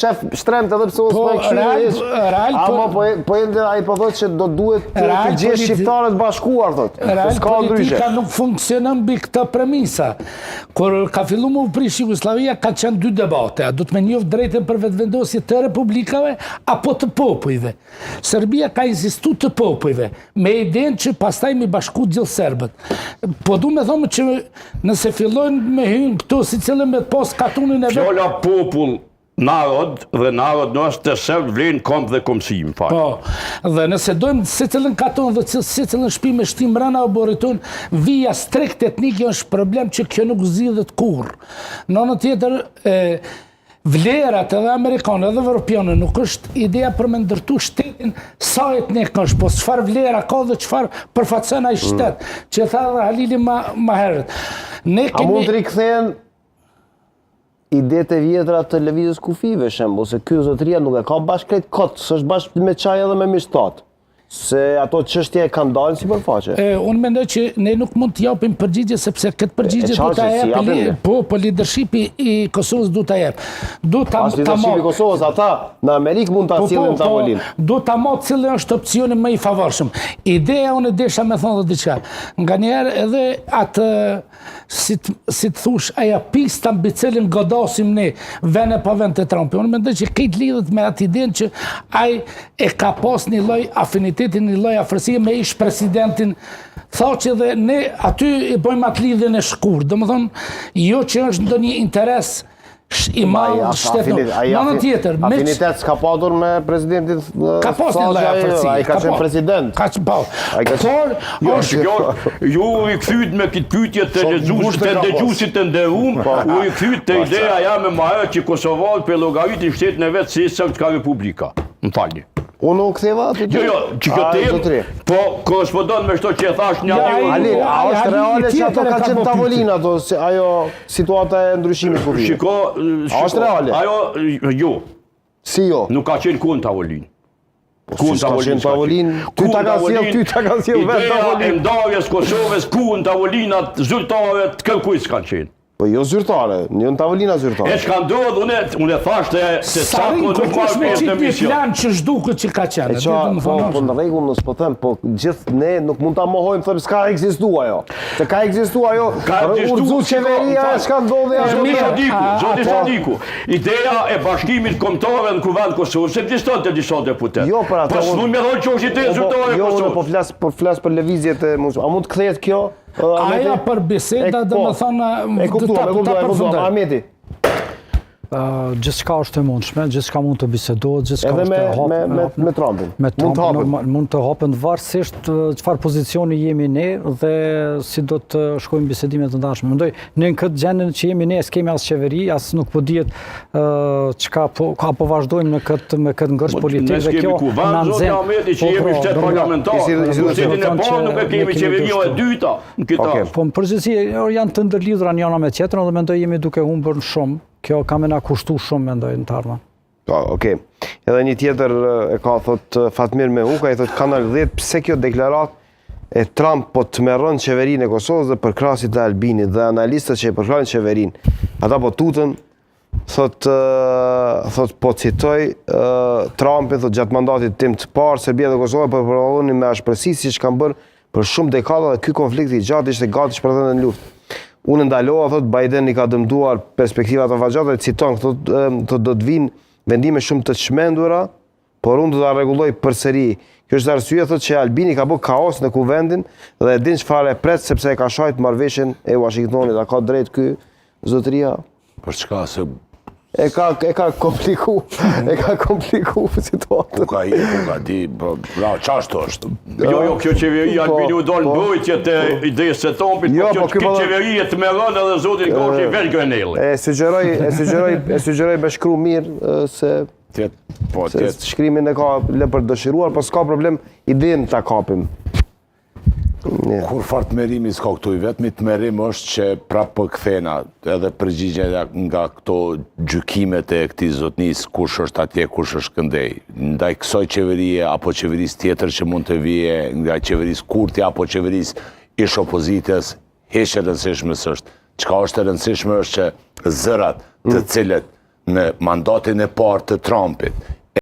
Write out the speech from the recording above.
Shef shtremt edhe pse ose ama po ende ai po thotë që do duhet të gjesh shqiptarët bashkuar thotë. S'ka politika nuk funksionon mbi këtë premisa. Kur ka filluar më prish Jugosllavia ka qenë dy debate, a do të më njoft drejtën për vetëvendosje të republikave apo të popujve. Serbia ka insistuar të popujve, me idenë që pastaj mi bashku gjithë serbët. Po du me thonë që nëse fillojnë me hyn këtu sicilën me pas katunin e vet. Fjola popull narod dhe narod në është të sërbë vlenë komp dhe komësim. Po, dhe nëse dojmë secilën katon dhe secilën shtëpi me shtim rana oboriton, vija strikt etnike është problem që kjo nuk zgjidhet kurrë. Në anën tjetër, vlerat edhe amerikanë edhe evropiane nuk është ideja për me ndërtu shtetin sa etnik është, po çfarë vlera ka dhe çfarë përfaqëson ai shtet, që tha dhe Halili më herët. A mund të rikthehen idetë e vjetra të lëvizjes kufive, shembull, se ky zotëria nuk e ka bashkë kot, s'është bashkë me çaj edhe me mishtat. Se ato çështje kanë dalë sipërfaqe. Unë mendoj që ne nuk mund të japim përgjigje sepse këtë përgjigje do ta jap po leadershipi i Kosovës do ta jap. Do ta leadershipi i Kosovës ata në Amerikë mund ta sillin në tavolinë. Do ta marr cili është opsioni më i favorshëm. Ideja unë desha me thonë diçka. Nganjëherë edhe atë si të thush aja pista mbi cilën godasim ne vene pa vend të Trumpi. Unë mendoj që këtë lidhet me atë idenë që ai e ka pas një lloj afinitetin, një lloj afërsie me ish presidentin. Tha që dhe ne aty i bëjmë atë lidhjen e shkurt. Domethënë, jo që është ndonjë interes i madh shtetit. Në tjetër, afinitet s'ka padur me presidentin. Ka pas një lloj afërsie. Ai ka qenë president. Ka qenë po. Ju i kthyet me këtë pyetje të lexuesit të dëgjuesit të nderuar, u i kthyet te ideja jam më herë që Kosovari për llogaritin shtetin e vet si Serbska Republika. Më falni. Unë u ktheva aty. Jo, që këtë po korrespondon me çdo që e thash një Ali, a është reale që ato kanë qenë tavolinë ato, ajo situata e ndryshimit kufive? Shiko, a është reale? Ajo, jo. Si jo? Nuk ka qenë kun tavolinë. Kun tavolinë, ty ta ka sjell vetë tavolinë. Ideja e ndarjes Kosovës kun tavolinat zyrtare të kërkujt kanë qenë. Po jo zyrtare, jo në tavolina zyrtare. E çka ndodh, unë thashë se sa nuk kush me qitë një plan që zhduket që ka qenë. Po në rregull, nëse po them, po gjithë ne nuk mund ta mohojmë thëmë s'ka ekzistuar ajo. Se ka ekzistuar ajo, urdhëzu qeveria çka ndodhi Zoti Sadiku. Ideja e bashkimit kombëtar në Kuvend Kosovës ekziston te disa deputet. Jo, për atë. Po s'mund më thonë që është ide zyrtare e Kosovës. Jo, po flas për lëvizjet e a mund të kthehet kjo? Aja për biseda dhe me thonë e kuptuam, Ahmeti. Gjithçka është e mundshme, gjithçka mund të bisedohet, gjithçka është e hapur me Trumpin. Mund të hapen varësisht çfarë pozicioni jemi ne dhe si do të shkojmë bisedimet të ndashme. Mendoj ne në këtë gjendje që jemi ne s'kemi as qeveri, as nuk po dihet çka po vazhdojmë me këtë ngërç politik dhe kjo na nxjerr. Ahmeti që jemi shtet parlamentar. Shtetin e parë nuk e kemi qeverinë e dyta në këtë. Po në përgjithësi janë të ndërlidhura njëra me tjetrën dhe mendoj jemi duke humbur shumë. Kjo ka me na kushtu shumë, mendoj, në tarma. Okej. Edhe një tjetër e ka thot Fatmir Mehuka, i thot Kanal 10, pse kjo deklarat e Trump po të merron qeverinë e Kosovës dhe përkrasit e Albinit dhe analistët që e përkrasin qeverinë. Ata po tutën, thot po citoj, Trumpi thot gjatë mandatit tim të parë, Serbia dhe Kosova po përballonin me ashpërsi siç kanë bërë për shumë dekada dhe ky konflikt i gjatë ishte gati shpërthyer në luftë. Unë ndalova, thot, Biden i ka dëmtuar perspektivat afatgjata, citon, thot, do të vinë vendime shumë të çmendura, por unë do ta rregulloj përsëri. Kjo është arsye, thot, që Albini ka bërë kaos në kuvendin dhe e din çfarë e pret sepse e ka shajt marrëveshjen e Washingtonit. A ka drejt ky zotëria? Për çka se e ka kompliku situatën. Ku ka di, ç'ashtu është. Jo, kjo qeveri Albini u dol mbrojtje të idesë së Trumpit, po kjo qeveri të merron edhe zoti Goshi vel Grenelli. E sugjeroj me shkruaj mirë se shkrimin e ka le për dëshiruar, po s'ka problem idenë ta kapim. Kur fart merimi s'ka këtu i vetmi të merim është që prapë për këthena edhe përgjigje nga këto gjykimet e këtij zotnis, kush është atje, kush është këndej. Ndaj kësaj qeverie apo qeveris tjetër që mund të vije nga qeveris Kurti apo qeveris ish opozitës, heq e rëndësishme s'është. Çka është e rëndësishme është që zërat të cilët në mandatin e parë të Trumpit,